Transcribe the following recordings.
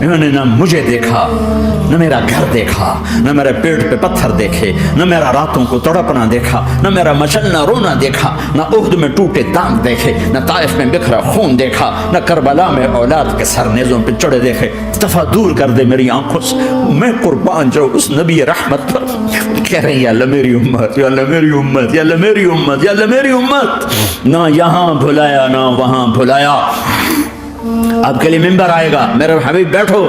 انہوں نے نہ مجھے دیکھا، نہ میرا گھر دیکھا، نہ میرے پیٹ پہ پتھر دیکھے، نہ میرا راتوں کو تڑپنا دیکھا، نہ میرا مچلنا رونا دیکھا، نہ احد میں ٹوٹے دانت دیکھے، نہ طائف میں بکھرا خون دیکھا، نہ کربلا میں اولاد کے سر نیزوں پہ چڑھے دیکھے۔ دفعہ دور کر دے میری آنکھوں سے، میں قربان جاؤں اس نبی رحمت پر۔ کہہ رہے ہیں یا اللہ میری امت، یا اللہ میری امت، یا اللہ میری امت، یا اللہ میری امت۔ نہ یہاں بھلایا نہ وہاں بھلایا۔ آپ کے لیے ممبر آئے گا، میرے حبیب بیٹھو،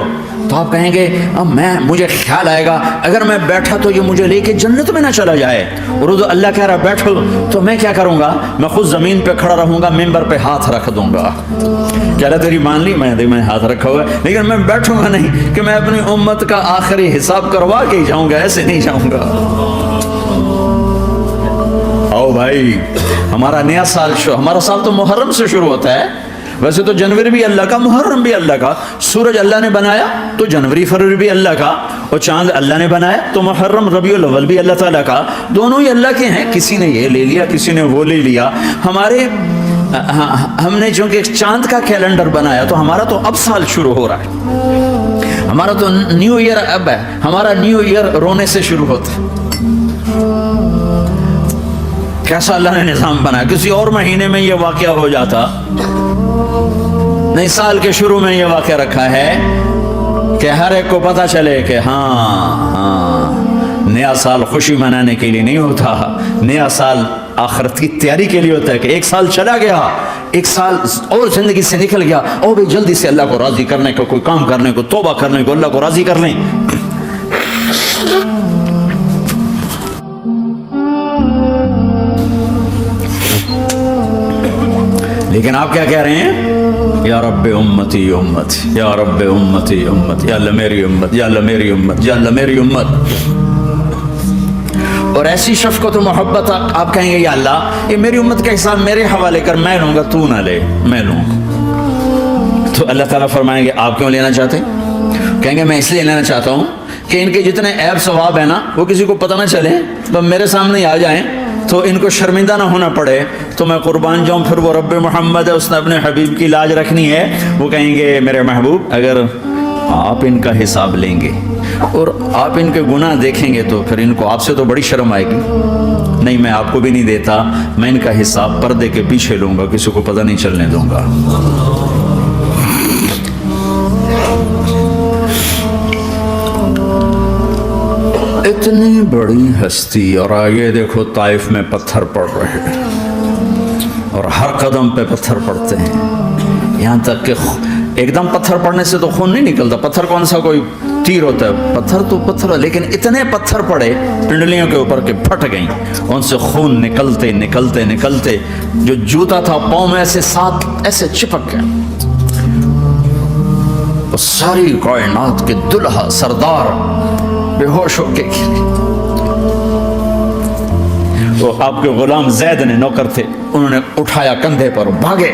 تو آپ کہیں گے اب مجھے خیال آئے گا اگر میں بیٹھا تو یہ مجھے لے کے جنت میں نہ چلا جائے، اور اللہ کہہ رہا بیٹھو، تو میں کیا کروں گا؟ میں خود زمین پہ کھڑا رہوں گا، ممبر پہ ہاتھ رکھ دوں گا۔ کہہ رہا تیری مان لی، میں ہاتھ رکھا ہوا ہے، لیکن میں بیٹھوں گا نہیں کہ میں اپنی امت کا آخری حساب کروا کے ہی جاؤں گا، ایسے نہیں جاؤں گا۔ آؤ بھائی، ہمارا نیا سال ہمارا سال تو محرم سے شروع ہوتا ہے۔ ویسے تو جنوری بھی اللہ کا، محرم بھی اللہ کا، سورج اللہ نے بنایا تو جنوری فروری بھی اللہ کا، اور چاند اللہ نے بنایا تو محرم ربیع الاول بھی اللہ تعالیٰ کا، دونوں ہی اللہ کے ہیں۔ کسی نے یہ لے لیا، کسی نے وہ لے لیا۔ ہم نے چونکہ چاند کا کیلنڈر بنایا تو ہمارا تو اب سال شروع ہو رہا ہے، ہمارا تو نیو ایئر اب ہے، ہمارا نیو ایئر رونے سے شروع ہوتا ہے۔ کیسا اللہ نے نظام بنایا، کسی اور مہینے میں یہ واقعہ ہو جاتا، نئی سال کے شروع میں یہ واقعہ رکھا ہے کہ ہر ایک کو پتا چلے کہ ہاں نیا سال خوشی منانے کے لیے نہیں ہوتا، نیا سال آخرت کی تیاری کے لیے ہوتا ہے کہ ایک سال چلا گیا، ایک سال اور زندگی سے نکل گیا، اور بھی جلدی سے اللہ کو راضی کرنے کو، کوئی کام کرنے کو، توبہ کرنے کو، اللہ کو راضی کر لیں۔ لیکن آپ کیا کہہ رہے ہیں؟ یا رب امتی امت، یا رب امتی امت، یا اللہ میری امت، یا اللہ میری امت، یا اللہ میری امت۔ اور ایسی شفقت و محبت آپ کہیں گے یا اللہ یہ میری امت کا حساب میرے حوالے کر، میں لوں گا، تو نہ لے، میں لوں۔ تو اللہ تعالیٰ فرمائیں گے آپ کیوں لینا چاہتے؟ کہیں گے میں اس لیے لینا چاہتا ہوں کہ ان کے جتنے عیب ثواب ہیں نا وہ کسی کو پتہ نہ چلے، تو میرے سامنے آ جائیں تو ان کو شرمندہ نہ ہونا پڑے، تو میں قربان جاؤں۔ پھر وہ رب محمد ہے، اس نے اپنے حبیب کی لاج رکھنی ہے، وہ کہیں گے میرے محبوب اگر آپ ان کا حساب لیں گے اور آپ ان کے گناہ دیکھیں گے تو پھر ان کو آپ سے تو بڑی شرم آئے گی۔ نہیں، میں آپ کو بھی نہیں دیتا، میں ان کا حساب پردے کے پیچھے لوں گا، کسی کو پتہ نہیں چلنے دوں گا۔ اتنی بڑی ہستی، اور آگے دیکھو طائف میں پتھر پڑ رہے ہیں، اور ہر قدم پہ پتھر پڑتے ہیں، یہاں تک کہ ایک دم پتھر پڑنے سے تو خون نہیں نکلتا، پتھر کون سا کوئی تیر ہوتا ہے، پتھر تو پتھر، لیکن اتنے پتھر پڑے پنڈلیوں کے اوپر کے پھٹ گئیں، ان سے خون نکلتے نکلتے نکلتے جو جوتا تھا پاؤں میں ایسے ساتھ ایسے چپک گیا۔ ساری کائنات کے دلہا سردار بے ہوش ہو کے گرے۔ تو آپ کے غلام زید نے نوکر تھے، انہوں نے اٹھایا کندھے پر، بھاگے،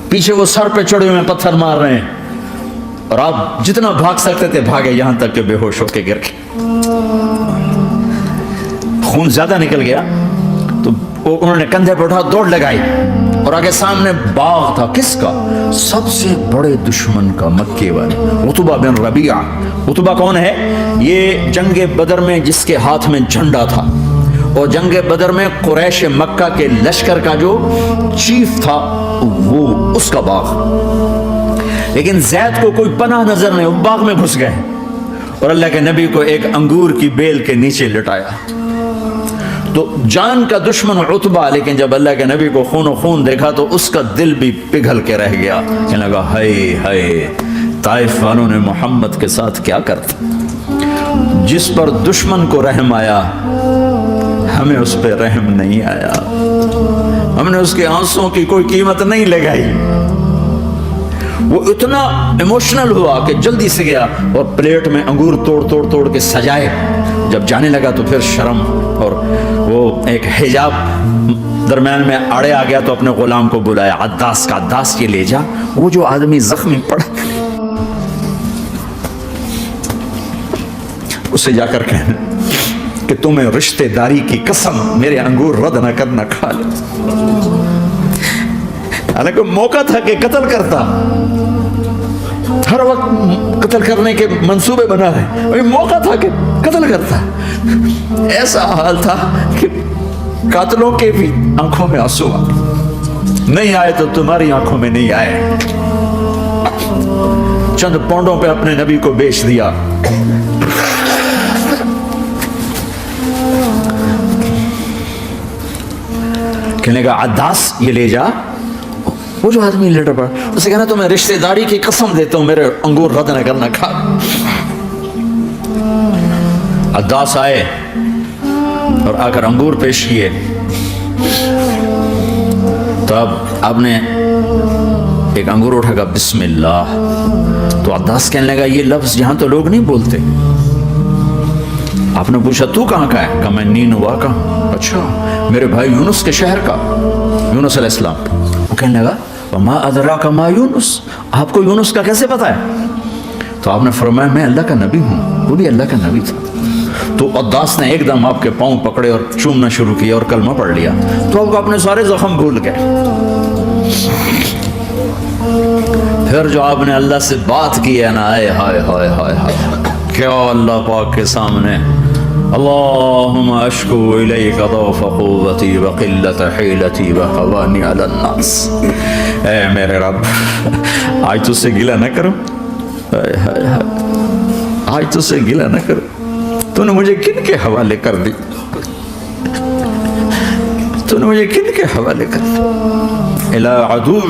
پیچھے وہ سر پہ چڑھے ہوئے پتھر مار رہے ہیں، اور آپ جتنا بھاگ سکتے تھے بھاگے، یہاں تک کہ بے ہوش ہو کے گر گئے۔ خون زیادہ نکل گیا تو انہوں نے کندھے پہ اٹھا، دوڑ لگائی، اور آگے سامنے باغ تھا، کس کا؟ سب سے بڑے دشمن کا، مکے والے عتبہ بن ربیعہ۔ عتبہ کون ہے؟ یہ جنگ بدر میں جس کے ہاتھ میں جھنڈا تھا، اور جنگ بدر میں قریش مکہ کے لشکر کا جو چیف تھا وہ اس کا باغ۔ لیکن زید کو کوئی پناہ نظر نہیں، وہ باغ میں گھس گئے، اور اللہ کے نبی کو ایک انگور کی بیل کے نیچے لٹایا۔ تو جان کا دشمن عتبہ، لیکن جب اللہ کے نبی کو خون و خون دیکھا تو اس کا دل بھی پگھل کے رہ گیا، کہنے لگا ہائے ہائے، طائف والوں نے محمد کے ساتھ کیا کرتا؟ جس پر دشمن کو رحم آیا ہمیں اس پہ رحم نہیں آیا، ہم نے اس کے آنسوں کی کوئی قیمت نہیں لگائی۔ وہ اتنا ایموشنل ہوا کہ جلدی سے گیا اور پلیٹ میں انگور توڑ کے سجائے۔ جب جانے لگا تو پھر شرم اور وہ ایک حجاب درمیان میں آڑے آ گیا، تو اپنے غلام کو بلایا، عداس کا، عداس یہ لے جا وہ جو آدمی زخمی پڑا، اسے جا کر کہنا کہ تمہیں رشتے داری کی قسم میرے انگور رد نہ کرنا، کھا لے۔ حالانکہ موقع تھا کہ قتل کرتا، ہر وقت قتل کرنے کے منصوبے بنا رہے، وہی موقع تھا کہ قتل کرتا۔ ایسا حال تھا کہ قاتلوں کے بھی آنکھوں میں آنسو آ گئے، نہیں آئے تو تمہاری آنکھوں میں نہیں آئے۔ چند پونڈوں پہ اپنے نبی کو بیچ دیا۔ کہنے کا عداس یہ لے جا۔ وہ جو آدمی لیٹر پڑا اسے کہنا تو میں رشتہ داری کی قسم دیتا ہوں میرے انگور رد نہ کرنا، کھا۔ عداس آئے اور آ کر انگور پیش کیے، تو اب آپ نے ایک انگور اٹھا کر بسم اللہ، تو عداس کہنے لگا یہ لفظ یہاں تو لوگ نہیں بولتے۔ آپ نے پوچھا تو کہاں کا ہے؟ کہا میں نینوا کا۔ اچھا، میرے بھائی یونس کے شہر کا، یونس علیہ السلام۔ وہ کہنے لگا وما ادراک ما یونس، آپ کو یونس کا کیسے پتا ہے؟ تو آپ نے فرمایا میں اللہ کا نبی ہوں، وہ بھی اللہ کا نبی تھا۔ تو عداس نے ایک دم آپ کے پاؤں پکڑے اور چومنا شروع کیا اور کلمہ پڑھ لیا، تو آپ اپنے سارے زخم بھول گئے۔ پھر جو آپ نے اللہ سے بات کی ہے نا، آئے ہائے ہائے ہائے ہائے، کیا اللہ پاک کے سامنے اللہم اشکو الیک ضعف قوتی وقلت حیلتی وہوانی علی الناس۔ اے میرے رب، آج تجھ سے گلہ نہ کرو، آج تجھ سے گلہ نہ کرو، تو نے مجھے کن کے حوالے کر دی، تو نے مجھے کن کے حوالے کر دی؟ الی عدو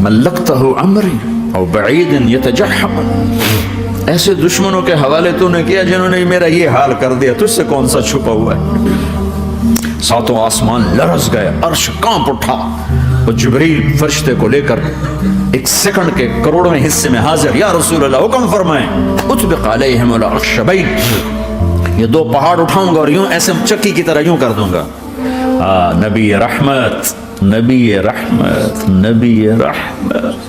ملکتہ عمری او بعید یتجحم، ایسے دشمنوں کے حوالے تو نے کیا جنہوں نے میرا یہ حال کر دیا، تجھ سے کون سا چھپا ہوا ہے؟ ساتوں آسمان لرز گئے، عرش کانپ اٹھا، وہ جبریل فرشتے کو لے کر ایک سیکنڈ کے کروڑویں حصے میں حاضر، یا رسول اللہ حکم فرمائیں اطبق علیہم الاخشبین، یہ دو پہاڑ اٹھاؤں گا اور یوں ایسے چکی کی طرح یوں کر دوں گا۔ نبی رحمت، نبی رحمت، نبی رحمت۔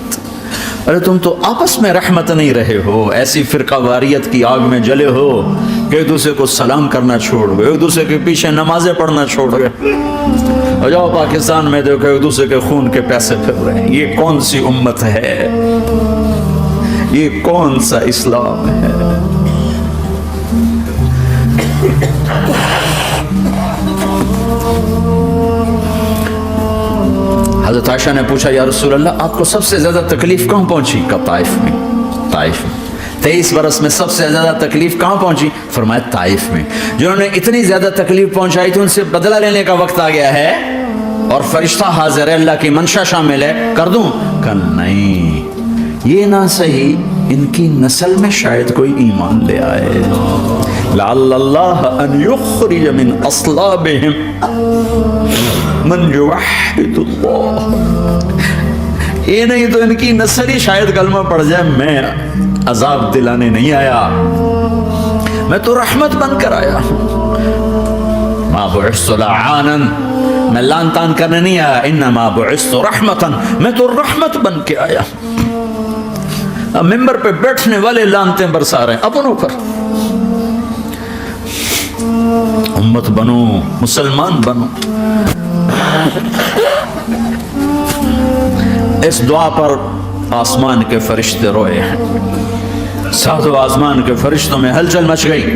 ارے تم تو آپس میں رحمت نہیں رہے ہو، ایسی فرقہ واریت کی آگ میں جلے ہو کہ ایک دوسرے کو سلام کرنا چھوڑ گئے، ایک دوسرے کے پیچھے نمازیں پڑھنا چھوڑ گئے۔ اور جاؤ پاکستان میں دیکھو ایک دوسرے کے خون کے پیسے پھر رہے ہیں۔ یہ کون سی امت ہے؟ یہ کون سا اسلام ہے؟ حضرت عائشہ نے پوچھا یا رسول اللہ آپ کو سب سے زیادہ تکلیف کہاں پہنچی؟ کہا طائف میں۔ طائف میں 23 برس میں سب سے زیادہ تکلیف کہاں پہنچی؟ فرمایا طائف میں۔ جنہوں نے اتنی زیادہ تکلیف پہنچائی تھی ان سے بدلہ لینے کا وقت آ گیا ہے، اور فرشتہ حاضر ہے، اللہ کی منشا شامل ہے، کر دوں؟ کہا نہیں، یہ نہ صحیح، ان کی نسل میں شاید کوئی ایمان لے آئے، لعل اللہ ان یخرج من اصلابہم من یوحد اللہ، یہ نہیں تو ان کی نسل ہی شاید کلمہ پڑھ جائے۔ میں عذاب دلانے نہیں آیا، میں تو رحمت بن کر آیا، ما بعثت لعانا، میں لان تان کرنے نہیں آیا، انما بعثت رحمتا، میں تو رحمت بن کے آیا۔ اب ممبر پہ بیٹھنے والے لانتیں برسا رہے ہیں اپنوں پر۔ امت بنو، مسلمان بنو۔ اس دعا پر آسمان کے فرشتے روئے ہیں، ساتوں آسمان کے فرشتوں میں ہلچل مچ گئی۔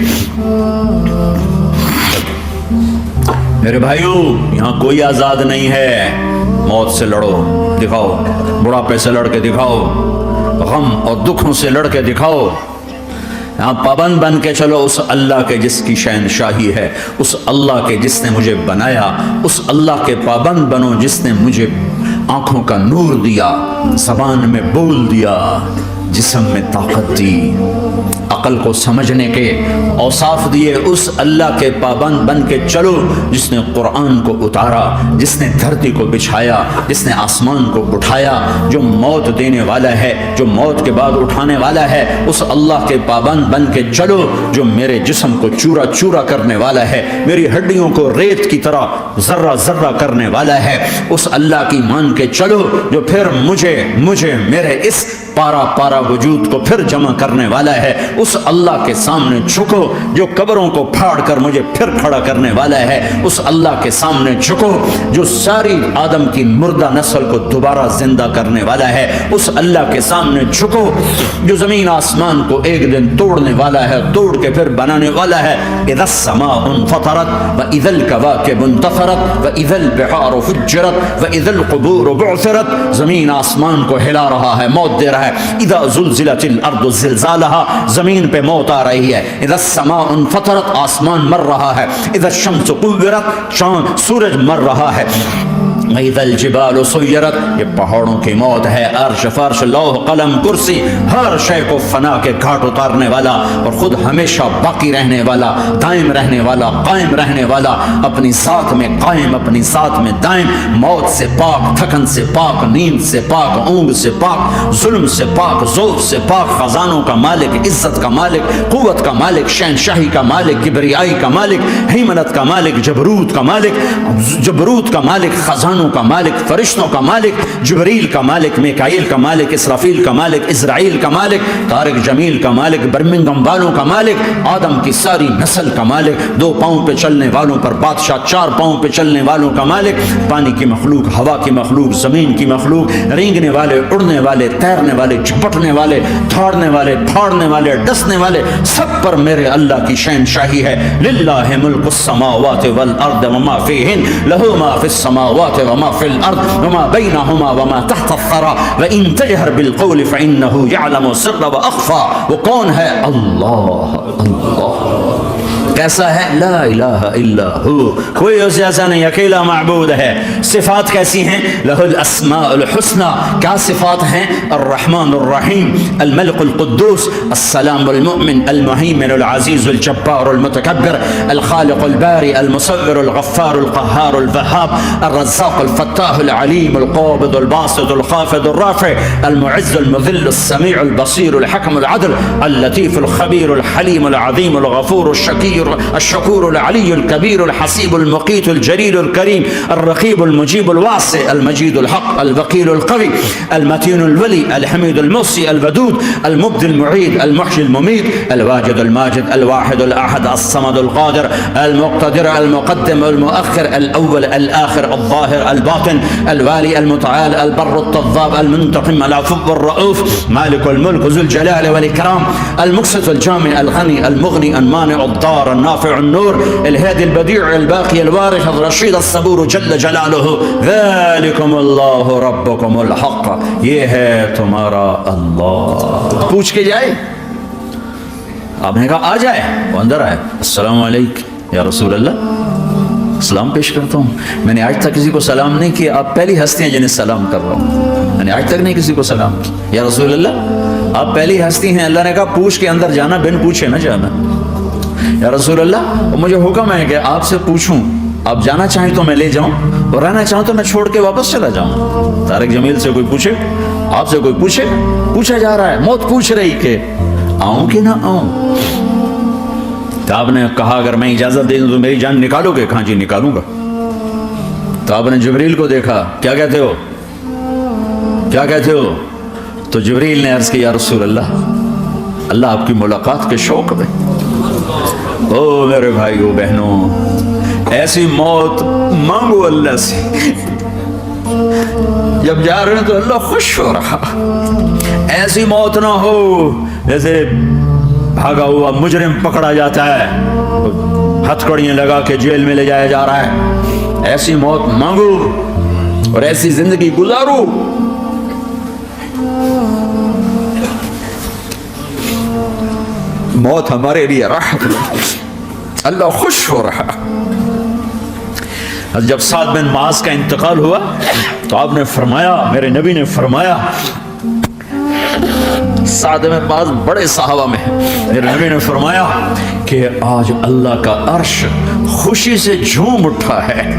میرے بھائیو، یہاں کوئی آزاد نہیں ہے، موت سے لڑو، دکھاؤ، بڑھاپے سے لڑ کے دکھاؤ، غم اور دکھوں سے لڑ کے دکھاؤ، یہاں پابند بن کے چلو اس اللہ کے جس کی شہنشاہی ہے، اس اللہ کے جس نے مجھے بنایا، اس اللہ کے پابند بنو جس نے مجھے آنکھوں کا نور دیا، زبان میں بول دیا، جسم میں طاقت دی، عقل کو سمجھنے کے اوصاف دیے، اس اللہ کے پابند بن کے چلو جس نے قرآن کو اتارا، جس نے دھرتی کو بچھایا، جس نے آسمان کو اٹھایا، جو موت دینے والا ہے، جو موت کے بعد اٹھانے والا ہے، اس اللہ کے پابند بن کے چلو جو میرے جسم کو چورا چورا کرنے والا ہے، میری ہڈیوں کو ریت کی طرح ذرہ ذرہ کرنے والا ہے، اس اللہ کی مان کے چلو جو پھر مجھے میرے اس پارا پارا وجود کو پھر جمع کرنے والا ہے، اس اللہ کے سامنے جھکو جو قبروں کو پھاڑ کر مجھے پھر کھڑا کرنے والا ہے، اس اللہ کے سامنے جھکو جو ساری آدم کی مردہ نسل کو دوبارہ زندہ کرنے والا ہے، اس اللہ کے سامنے جھکو جو زمین آسمان کو ایک دن توڑنے والا ہے، توڑ کے پھر بنانے والا ہے۔ اذا السماء انفطرت واذا الكواكب انتثرت واذا البحار فجرت واذا القبور بعثرت، زمین آسمان کو ہلا رہا ہے، موت دے رہا ہے۔ اذا زلزلت الارض زلزالها، زمین پہ موت آ رہی ہے۔ اذا السماء انفطرت، آسمان مر رہا ہے۔ اذا الشمس كورت، سورج مر رہا ہے۔ وَإِذَا الْجِبَالُ سُيِّرَتْ، یہ پہاڑوں کی موت ہے۔ عرش فرش لوح قلم کرسی ہر شے کو فنا کے گھاٹ اتارنے والا اور خود ہمیشہ باقی رہنے والا، دائم رہنے والا، قائم رہنے والا، اپنی ذات میں قائم، اپنی ذات میں دائم، موت سے پاک، تھکن سے پاک، نیند سے پاک، اونگ سے پاک، ظلم سے پاک، ذوق سے پاک، خزانوں کا مالک، عزت کا مالک، قوت کا مالک، شہنشاہی کا مالک، کبریائی کا مالک، ہیمنت کا مالک، جبروت کا مالک، خزانوں کا مالک، فرشتوں کا مالک، جبریل کا مالک، میکائیل کا مالک، اسرافیل کا مالک، اسرائیل کا مالک، طارق جمیل کا مالک، برمنگم والوں کا مالک، آدم کی ساری نسل کا مالک، 2 پاؤں پہ چلنے والوں پر بادشاہ، 4 پاؤں پہ چلنے والوں کا مالک، پانی کی مخلوق، ہوا کی مخلوق، زمین کی مخلوق، رینگنے والے، اڑنے والے، تیرنے والے، جھپٹنے والے، دھاڑنے والے، پھاڑنے والے، ڈسنے والے، سب پر میرے اللہ کی شہنشاہی ہے۔ للہ ملک السماوات والارض وما فیہن، لہ ما فی السماوات وما فی الارض وما بینہما وما تحت الثری وان تجہر بالقول فانہ یعلم السر واخفی۔ وہ کون ہے؟ اللہ۔ کیسا ہے؟ لا الہ الا ہو، کوئی اس جیسا نہیں، اکیلا معبود ہے۔ صفات کیسی ہیں؟ لہ الاسماء الحسنى، کیا صفات ہیں؟ الرحمن الرحیم، الملک القدوس، السلام المؤمن، المہیمن العزیز الجبار المتکبر، الخالق الباری المصور الغفار القہار الوہاب، الرزاق الفتاح العلیم القابض الباسط الخافض الرافع، المعز المذل السمیع البصیر الحکم العدل، اللطیف الخبیر الحلیم العظیم الغفور الشکیر الشکور العلی الکبیر الحسیب المقیت الجلیل الکریم، الرقیب المجیب الواسع، المجید الحق، الوکیل القوی، المتین الولی، الحمید المحصی، الودود، المبدی المعید، المحیی الممیت، الواجد الماجد، الواحد الاحد، الصمد القادر، المقتدر، المقدم، المؤخر، الاول، الاخر، الظاهر، الباطن، الوالي، المتعال، البر التضاب، المنتقم، العفو الرؤوف، مالك الملك ذو الجلال والإكرام، المقسط الجامع الغني المغني المانع الضار النافع النور، الهادي البديع الباقي الوارث الرشيد الصبور جل جلاله، ذلكم الله ربكم الحق، یہ ہے تمہارا اللہ۔ پوچھ کے جائے، آپ نے کہا آ جائے، وہ اندر آئے، السلام علیکم یا رسول اللہ، سلام پیش کرتا ہوں۔ میں نے آج تک کسی کو سلام نہیں کیا، آپ پہلی ہستی ہیں جنہیں سلام کر رہا ہوں۔ میں نے آج تک نہیں کسی کو سلام کیا، یا رسول اللہ آپ پہلی ہستی ہیں۔ اللہ نے کہا پوچھ کے اندر جانا، بن پوچھے نہ جانا۔ یا رسول اللہ مجھے حکم ہے کہ آپ سے پوچھوں، آپ جانا چاہیں تو میں لے جاؤں اور رہنا چاہوں تو میں چھوڑ کے واپس چلا جاؤں۔ طارق جمیل سے کوئی پوچھے، آپ سے کوئی پوچھے، پوچھا جا رہا ہے، موت پوچھ رہی کہ آؤں کہ نہ آؤں۔ تو آپ نے کہا اگر میں اجازت دے دوں تو میری جان نکالو گے؟ کہاں جی نکالوں گا۔ تو آپ نے جبریل کو دیکھا، کیا کہتے ہو، کیا کہتے ہو؟ تو جبریل نے عرض کیا یا رسول اللہ، اللہ آپ کی ملاقات کے شوق میں۔ او میرے بھائیو بہنوں، ایسی موت مانگو اللہ سے، جب جا رہے ہیں تو اللہ خوش ہو رہا۔ ایسی موت نہ ہو جیسے بھاگا ہوا مجرم پکڑا جاتا ہے، ہتھکڑیاں لگا کے جیل میں لے جایا جا رہا ہے۔ ایسی موت مانگو اور ایسی زندگی گزارو۔ موت ہمارے لیے راحت ہے، اللہ خوش ہو رہا۔ جب سعد بن معاذ کا انتقال ہوا تو آپ نے فرمایا، میرے نبی نے فرمایا، سعد بن معاذ بڑے صحابہ میں، میرے نبی نے فرمایا کہ آج اللہ کا عرش خوشی سے جھوم اٹھا ہے،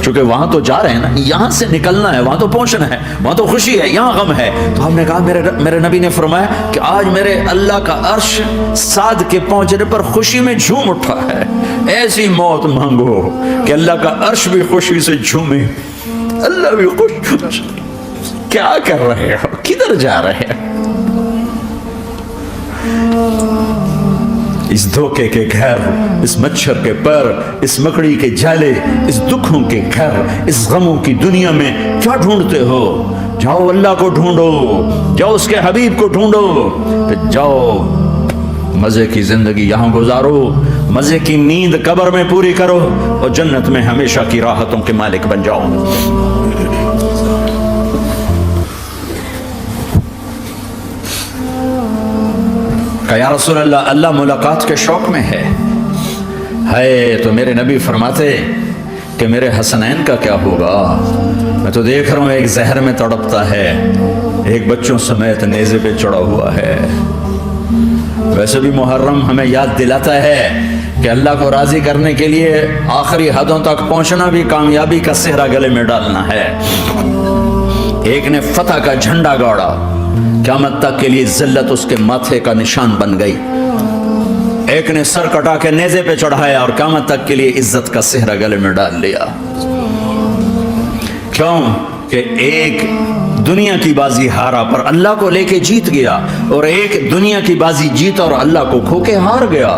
چونکہ وہاں تو جا رہے ہیں نا، یہاں سے نکلنا ہے، وہاں تو پہنچنا ہے، وہاں تو خوشی ہے، یہاں غم ہے۔ تو ہم نے کہا، میرے نبی نے فرمایا کہ آج میرے اللہ کا عرش سعد کے پہنچنے پر خوشی میں جھوم اٹھا ہے۔ ایسی موت مانگو کہ اللہ کا عرش بھی خوشی سے جھومے، اللہ بھی خوش ہو جائے۔ کیا کر رہے ہو؟ کدھر جا رہے ہو؟ اس دھوکے کے گھر، اس مچھر کے پر، اس مکڑی کے جالے، اس دکھوں کے گھر، اس غموں کی دنیا میں کیا ڈھونڈتے ہو؟ جاؤ اللہ کو ڈھونڈو، جاؤ اس کے حبیب کو ڈھونڈو، پھر جاؤ مزے کی زندگی یہاں گزارو، مزے کی نیند قبر میں پوری کرو، اور جنت میں ہمیشہ کی راحتوں کے مالک بن جاؤ۔ کہ یا رسول اللہ، اللہ ملاقات کے شوق میں ہے تو میرے نبی فرماتے کہ میرے حسنین کا کیا ہوگا؟ میں تو دیکھ رہا ہوں ایک زہر میں تڑپتا ہے، ایک بچوں سمیت نیزے پہ چڑھا ہوا ہے۔ ویسے بھی محرم ہمیں یاد دلاتا ہے کہ اللہ کو راضی کرنے کے لیے آخری حدوں تک پہنچنا بھی کامیابی کا صحرا گلے میں ڈالنا ہے۔ ایک نے فتح کا جھنڈا گاڑا، قیامت تک کے لیے ذلت اس کے ماتھے کا نشان بن گئی۔ ایک نے سر کٹا کے نیزے پہ چڑھایا اور قیامت تک کے لیے عزت کا صحرا گلے میں ڈال لیا۔ کیوں کہ ایک دنیا کی بازی ہارا پر اللہ کو لے کے جیت گیا، اور ایک دنیا کی بازی جیتا اور اللہ کو کھو کے ہار گیا۔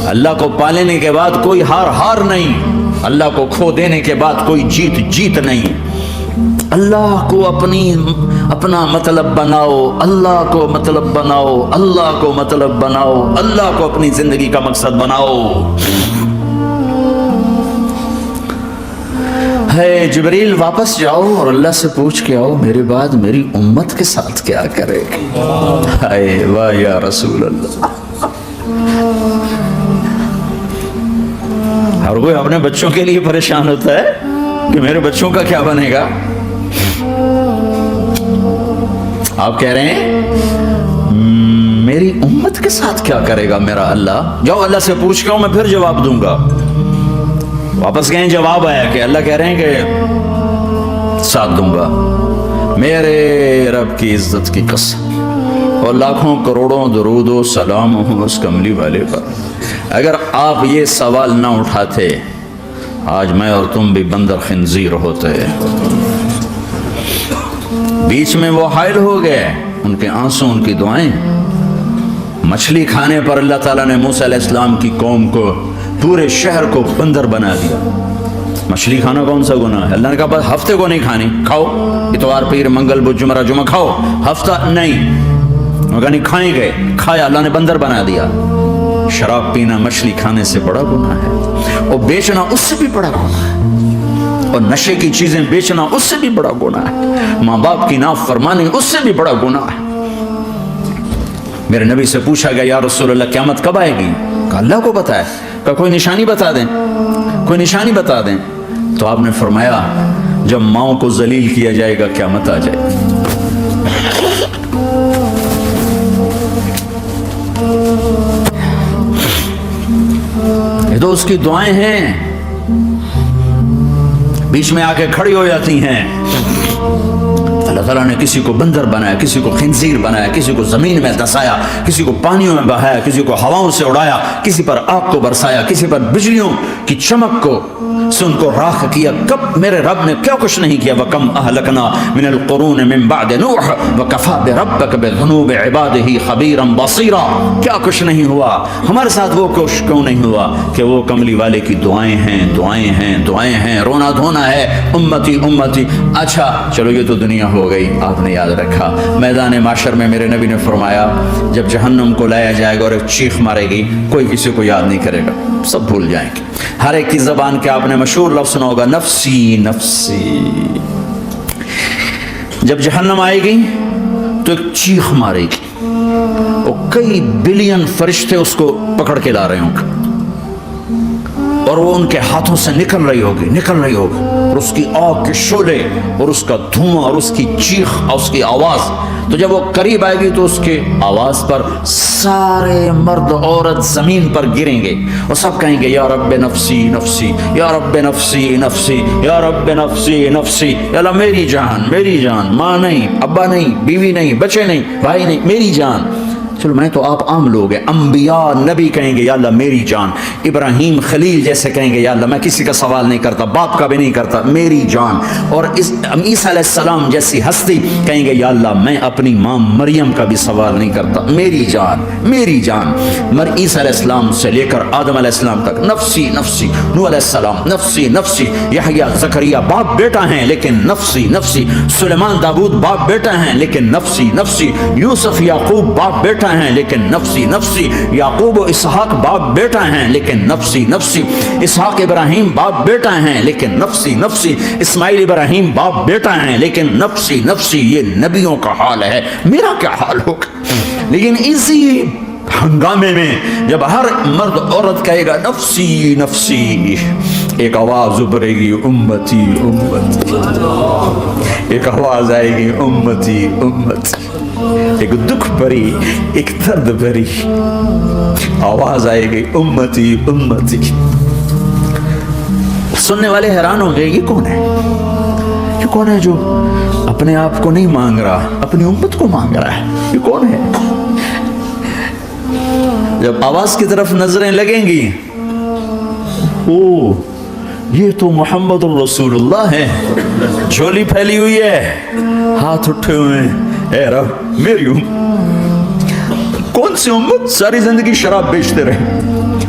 اللہ کو پالینے کے بعد کوئی ہار نہیں، اللہ کو کھو دینے کے بعد کوئی جیت نہیں۔ اللہ کو اپنا مطلب بناؤ، اللہ کو مطلب بناؤ، اللہ کو مطلب بناؤ، اللہ کو اپنی زندگی کا مقصد بناؤ۔ ہے جبریل واپس جاؤ اور اللہ سے پوچھ کے آؤ میرے بعد میری امت کے ساتھ کیا کرے گی؟ ہائے واہ یا رسول اللہ۔ ہر کوئی اپنے بچوں کے لیے پریشان ہوتا ہے کہ میرے بچوں کا کیا بنے گا۔ آپ کہہ رہے ہیں میری امت کے ساتھ کیا کرے گا میرا اللہ؟ جاؤ اللہ سے پوچھ کے آؤ، میں پھر جواب دوں گا۔ واپس گئے، جواب آیا کہ اللہ کہہ رہے ہیں کہ ساتھ دوں گا، میرے رب کی عزت کی قسم، اور لاکھوں کروڑوں درود و سلام ہوں اس کملی والے پر۔ اگر آپ یہ سوال نہ اٹھاتے، آج میں اور تم بھی بندر خنزیر ہوتے۔ بیچ میں وہ حائل ہو گئے، ان کے آنسو، ان کی دعائیں۔ مچھلی کھانے پر اللہ تعالیٰ نے موسیٰ علیہ السلام کی قوم کو، پورے شہر کو بندر بنا دیا۔ مچھلی کھانا کون سا گناہ ہے؟ اللہ نے کہا بس ہفتے کو نہیں کھانی، کھاؤ، اتوار پیر منگل بدھ جمعہ جمعہ کھاؤ، ہفتہ نہیں۔ مگر نہیں کھائیں گے، کھایا، اللہ نے بندر بنا دیا۔ شراب پینا مچھلی کھانے سے بڑا گناہ ہے، اور بیچنا اس سے بھی بڑا گناہ ہے، اور نشے کی چیزیں بیچنا اس سے بھی بڑا گناہ ہے، ماں باپ کی نافرمانی اس سے بھی بڑا گناہ ہے۔ میرے نبی سے پوچھا گیا یا رسول اللہ قیامت کب آئے گی؟ کہا اللہ کو پتہ ہے۔ کہا کوئی نشانی بتا دیں، کوئی نشانی بتا دیں۔ تو آپ نے فرمایا جب ماؤں کو ذلیل کیا جائے گا قیامت آ جائے گی۔ یہ تو اس کی دعائیں ہیں، بیچ میں آ کے کھڑی ہو جاتی ہیں۔ اللہ تعالیٰ نے کسی کو بندر بنایا، کسی کو خنزیر بنایا، کسی کو زمین میں دسایا، کسی کو پانیوں میں بہایا، کسی کو ہواؤں سے اڑایا، کسی پر آگ کو برسایا، کسی پر بجلیوں کی چمک کو سے ان کو راکھ کیا۔ کب میرے رب نے کیا کچھ نہیں کیا؟ وَكَمْ أَهْلَكْنَا مِنَ الْقُرُونِ مِنْ بَعْدِ نُوحٍ وَكَفَىٰ بِرَبِّكَ بِذُنُوبِ عِبَادِهِ خَبِيرًا بَصِيرًا۔ کیا کچھ نہیں ہوا؟ ہمارے ساتھ وہ کچھ کیوں نہیں ہوا کہ وہ کملی والے کی دعائیں ہیں، دعائیں ہیں، دعائیں ہیں، رونا دھونا ہے، امتی امتی۔ اچھا چلو یہ تو دنیا ہو گئی، آپ نے یاد رکھا میدان معاشر میں میرے نبی نے فرمایا جب جہنم کو لایا جائے گا اور ایک چیخ مارے گی، کوئی کسی کو یاد نہیں کرے گا، سب بھول جائیں گے۔ ہر ایک کی زبان کے آپ نے مشہور لفظ سنا ہوگا نفسی نفسی۔ جب جہنم آئے گی تو ایک چیخ مارے گی، اور کئی بلین فرشتے اس کو پکڑ کے لا رہے ہوں گے، اور وہ ان کے ہاتھوں سے نکل رہی ہوگی، اور اس کی آگ کے شعلے اور اس کا دھواں اور اس کی چیخ اور اس کی آواز۔ تو جب وہ قریب آئے گی تو اس کے آواز پر سارے مرد عورت زمین پر گریں گے اور سب کہیں گے یا رب نفسی نفسی، یا رب نفسی نفسی، یا رب نفسی نفسی، یا اللہ میری جان، میری جان، ماں نہیں، ابا نہیں، بیوی نہیں، بچے نہیں، بھائی نہیں، میری جان۔ بیت المال تو آپ عام لوگ ہیں، انبیاء نبی کہیں گے یا اللہ میری جان، ابراہیم خلیل جیسے کہیں گے یا اللہ میں کسی کا سوال نہیں کرتا، باپ کا بھی نہیں کرتا، میری جان، اور عیسیٰ علیہ السلام جیسی ہستی کہیں گے یا اللہ میں اپنی ماں مریم کا بھی سوال نہیں کرتا، میری جان میری جان۔ عیسیٰ علیہ السلام سے لے کر آدم علیہ السلام تک نفسی نفسی، نوح علیہ السلام نفسی نفسی، یحییٰ زکریا باپ بیٹا ہیں لیکن نفسی نفسی، سلیمان داؤد باپ بیٹا ہیں لیکن نفسی نفسی، یوسف یعقوب باپ بیٹا ہیں لیکن نفسی نفسی، یعقوب و اسحاق باپ بیٹا ہیں لیکن نفسی نفسی، اسحاق ابراہیم باپ بیٹا ہیں لیکن نفسی نفسی، اسماعیل ابراہیم باپ بیٹا ہیں لیکن نفسی نفسی۔ یہ نبیوں کا حال ہے، میرا کیا حال ہوگا؟ لیکن اسی ہنگامے میں جب ہر مرد عورت کہے گا نفسی نفسی، ایک آواز ابھرے گی امتی امتی، ایک آواز آئے گی امتی امتی، ایک دکھ بھری ایک درد بھری آواز آئے گی امتی امتی۔ سننے والے حیران ہوں گے یہ کون ہے، یہ کون ہے جو اپنے آپ کو نہیں مانگ رہا، اپنی امت کو مانگ رہا ہے، یہ کون ہے؟ جب آواز کی طرف نظریں لگیں گی، او یہ تو محمد الرسول اللہ ہے، جھولی پھیلی ہوئی ہے، ہاتھ اٹھے ہوئے ہیں، اے رب میری امت۔ کون سی امت ساری زندگی شراب بیچتے رہے،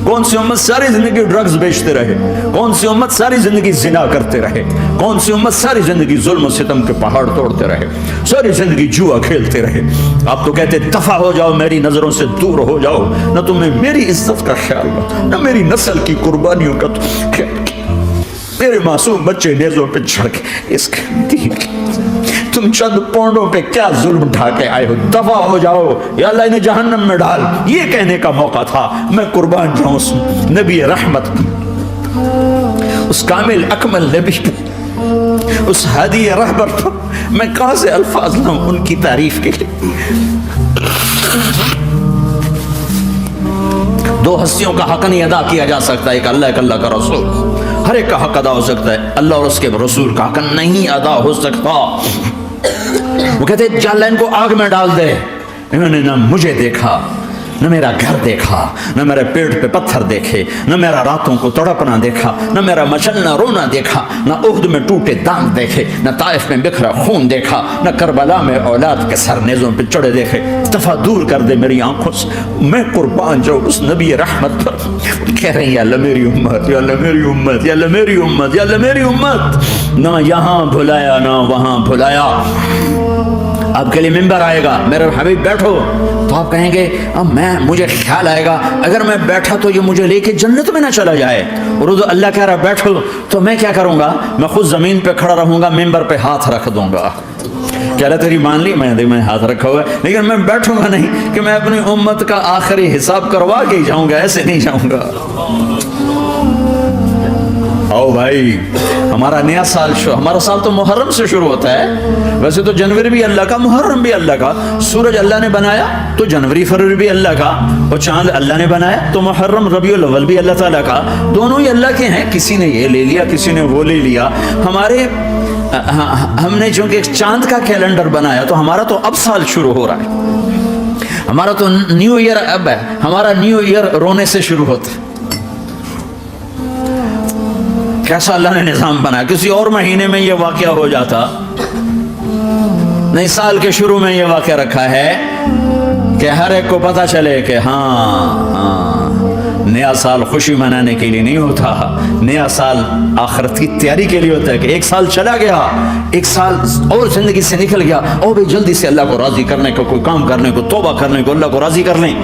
کون سی امت ساری زندگی ڈرگز بیچتے رہے، کون سی امت ساری زندگی زنا کرتے رہے، کون سی امت ساری زندگی ظلم و ستم کے پہاڑ توڑتے رہے، ساری زندگی جوا کھیلتے رہے۔ آپ تو کہتے دفع ہو جاؤ، میری نظروں سے دور ہو جاؤ، نہ تمہیں میری عزت کا خیال ہو، نہ میری نسل کی قربانیوں کا خیال، میرے معصوم بچے نیزوں پہ چڑھ کے اس کے دین کی، تم چند پونڈوں پہ کیا ظلم ڈھا کے آئے ہو، دفع ہو جاؤ یا اللہ انہیں جہنم میں ڈال۔ یہ کہنے کا موقع تھا، میں قربان جاؤں اس نبی رحمت، اس کامل اکمل نبی، اس ہادی رہبر پر میں کہاں سے الفاظ لاؤں ان کی تعریف کے لیے۔ دو ہستیوں کا حق نہیں ادا کیا جا سکتا، ایک اللہ ایک اللہ کا رسول، ہر ایک کا حق ادا ہو سکتا ہے، اللہ اور اس کے رسول کا حق نہیں ادا ہو سکتا۔ وہ کہتے ہیں اللہ ان کو آگ میں ڈال دے، انہوں نے نہ مجھے دیکھا، نہ میرا گھر دیکھا، نہ میرے پیٹ پہ پتھر دیکھے، نہ میرا راتوں کو تڑپنا دیکھا، نہ میرا مچلنا رونا دیکھا، نہ احد میں ٹوٹے دانت دیکھے، نہ طائف میں بکھرا خون دیکھا، نہ کربلا میں اولاد کے سر نیزوں پہ چڑھے دیکھے۔ دفع دور کر دے میری آنکھوں سے، میں قربان جاؤں اس نبی رحمت پر۔ کہہ رہے ہیں یا اللہ میری امت، یا اللہ میری امت، یا اللہ میری امت، یا اللہ میری امت، نہ یہاں بھلایا نہ وہاں بھلایا۔ آپ کے لیے ممبر آئے گا، میرے حبیب بیٹھو، تو آپ کہیں گے اب مجھے خیال آئے گا اگر میں بیٹھا تو یہ مجھے لے کے جنت میں نہ چلا جائے، اور اللہ کہہ رہا بیٹھو تو میں کیا کروں گا؟ میں خود زمین پہ کھڑا رہوں گا، ممبر پہ ہاتھ رکھ دوں گا۔ کہہ رہا تیری مان لی، میں ہاتھ رکھا ہوا ہے، لیکن میں بیٹھوں گا نہیں کہ میں اپنی امت کا آخری حساب کروا کے ہی جاؤں گا، ایسے نہیں جاؤں گا۔ آؤ بھائی، ہمارا نیا سال ہمارا سال تو محرم سے شروع ہوتا ہے، ویسے تو جنوری بھی اللہ کا، محرم بھی اللہ کا، سورج اللہ نے بنایا تو جنوری فروری بھی اللہ کا، اور چاند اللہ نے بنایا تو محرم ربیع الاول بھی اللہ تعالیٰ کا، دونوں ہی اللہ کے ہیں۔ کسی نے یہ لے لیا کسی نے وہ لے لیا، ہم نے چونکہ چاند کا کیلنڈر بنایا تو ہمارا تو اب سال شروع ہو رہا ہے، ہمارا تو نیو ایئر اب ہے، ہمارا نیو ایئر رونے سے شروع ہوتا ہے۔ کیسا اللہ نے نظام بنا، کسی اور مہینے میں یہ واقعہ ہو جاتا، نئی سال کے شروع میں یہ واقعہ رکھا ہے کہ ہر ایک کو پتہ چلے کہ ہاں نیا سال خوشی منانے کے لیے نہیں ہوتا، نیا سال آخرت کی تیاری کے لیے ہوتا ہے کہ ایک سال چلا گیا، ایک سال اور زندگی سے نکل گیا، اور بھی جلدی سے اللہ کو راضی کرنے کو، کوئی کام کرنے کو، توبہ کرنے کو، اللہ کو راضی کر لیں۔